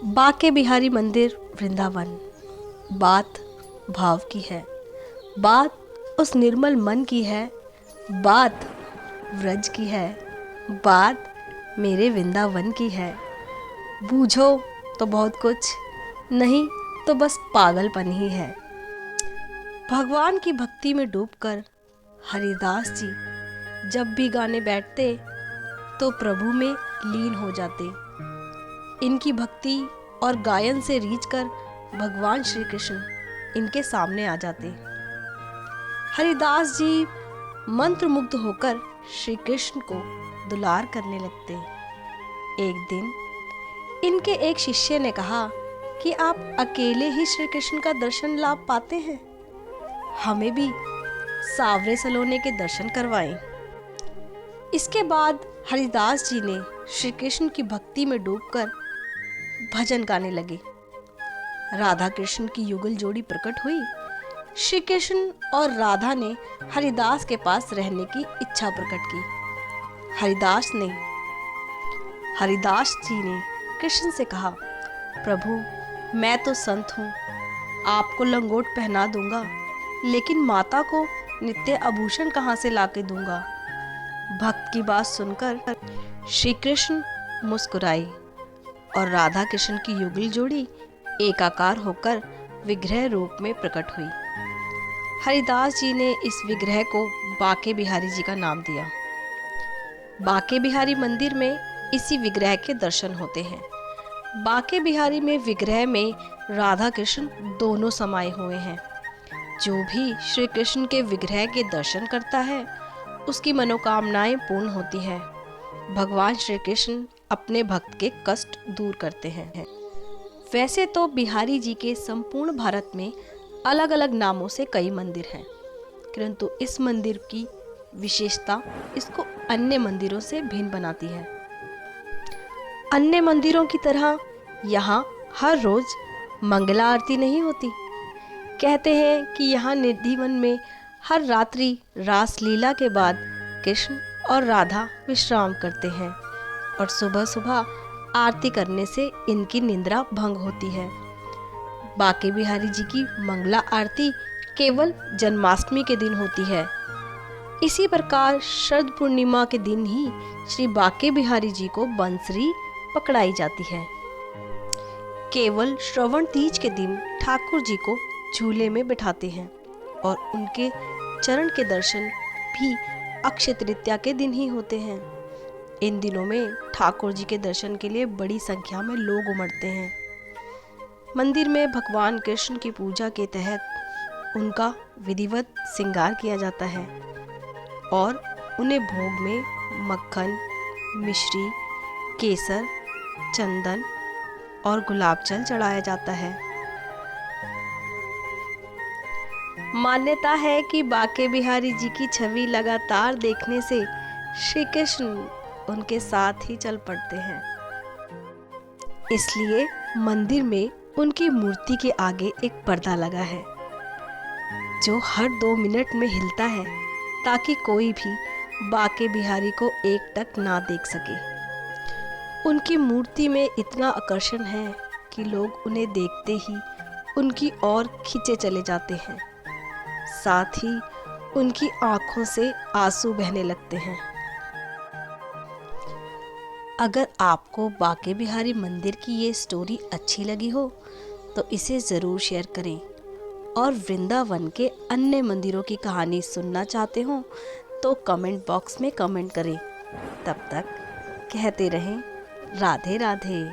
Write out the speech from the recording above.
बाके बिहारी मंदिर वृंदावन। बात भाव की है, बात उस निर्मल मन की है, बात व्रज की है, बात मेरे वृंदावन की है। बूझो तो बहुत कुछ, नहीं तो बस पागलपन ही है। भगवान की भक्ति में डूबकर हरिदास जी जब भी गाने बैठते तो प्रभु में लीन हो जाते। इनकी भक्ति और गायन से रीझकर भगवान श्री कृष्ण इनके सामने आ जाते। हरिदास जी मंत्रमुग्ध होकर श्री कृष्ण को दुलार करने लगते। एक दिन इनके एक शिष्य ने कहा कि आप अकेले ही श्री कृष्ण का दर्शन लाभ पाते हैं, हमें भी सावरे सलोने के दर्शन करवाएं। इसके बाद हरिदास जी ने श्री कृष्ण की भक्ति में डूबकर भजन गाने लगे। राधा कृष्ण की युगल जोड़ी प्रकट हुई। श्री कृष्ण और राधा ने हरिदास के पास रहने की इच्छा प्रकट की। हरिदास जी ने कृष्ण से कहा, प्रभु मैं तो संत हूँ, आपको लंगोट पहना दूंगा, लेकिन माता को नित्य आभूषण कहाँ से लाके दूंगा। भक्त की बात सुनकर श्री कृष्ण मुस्कुराए और राधा कृष्ण की युगल जोड़ी एकाकार होकर विग्रह रूप में प्रकट हुई। हरिदास जी ने इस विग्रह को बाके बिहारी जी का नाम दिया। बाके बिहारी मंदिर में इसी विग्रह के दर्शन होते हैं। बाके बिहारी में विग्रह में राधा कृष्ण दोनों समाये हुए हैं। जो भी श्री कृष्ण के विग्रह के दर्शन करता है उसकी मनोकामनाएं पूर्ण होती है। भगवान श्री कृष्ण अपने भक्त के कष्ट दूर करते हैं। वैसे तो बिहारी जी के संपूर्ण भारत में अलग अलग नामों से कई मंदिर हैं, परंतु इस मंदिर की विशेषता इसको अन्य मंदिरों से भिन्न बनाती है। अन्य मंदिरों की तरह यहाँ हर रोज मंगला आरती नहीं होती। कहते हैं कि यहाँ निधिवन में हर रात्रि रास लीला के बाद कृष्ण और राधा विश्राम करते हैं और सुबह सुबह आरती करने से इनकी निद्रा भंग होती है। बाके बिहारी जी की मंगला आरती केवल जन्माष्टमी के दिन होती है। इसी प्रकार शरद पूर्णिमा के दिन ही श्री बाके बिहारी जी को बंसरी पकड़ाई जाती है। केवल श्रवण तीज के दिन ठाकुर जी को झूले में बिठाते हैं और उनके चरण के दर्शन भी अक्षय तृतीया के दिन ही होते हैं। इन दिनों में ठाकुर जी के दर्शन के लिए बड़ी संख्या में लोग उमड़ते हैं। मंदिर में भगवान कृष्ण की पूजा के तहत उनका विधिवत श्रृंगार किया जाता है और उन्हें भोग में मक्खन, मिश्री, केसर, चंदन और गुलाब जल चढ़ाया जाता है। मान्यता है कि बाके बिहारी जी की छवि लगातार देखने से श्री कृष्ण उनके साथ ही चल पड़ते हैं। इसलिए मंदिर में उनकी मूर्ति के आगे एक पर्दा लगा है जो हर 2 मिनट में हिलता है ताकि कोई भी बाके बिहारी को एकटक ना देख सके। उनकी मूर्ति में इतना आकर्षण है कि लोग उन्हें देखते ही उनकी ओर खींचे चले जाते हैं। साथ ही उनकी आंखों से आंसू बहने लगते हैं। अगर आपको बाके बिहारी मंदिर की ये स्टोरी अच्छी लगी हो तो इसे ज़रूर शेयर करें और वृंदावन के अन्य मंदिरों की कहानी सुनना चाहते हो तो कमेंट बॉक्स में कमेंट करें। तब तक कहते रहें राधे राधे।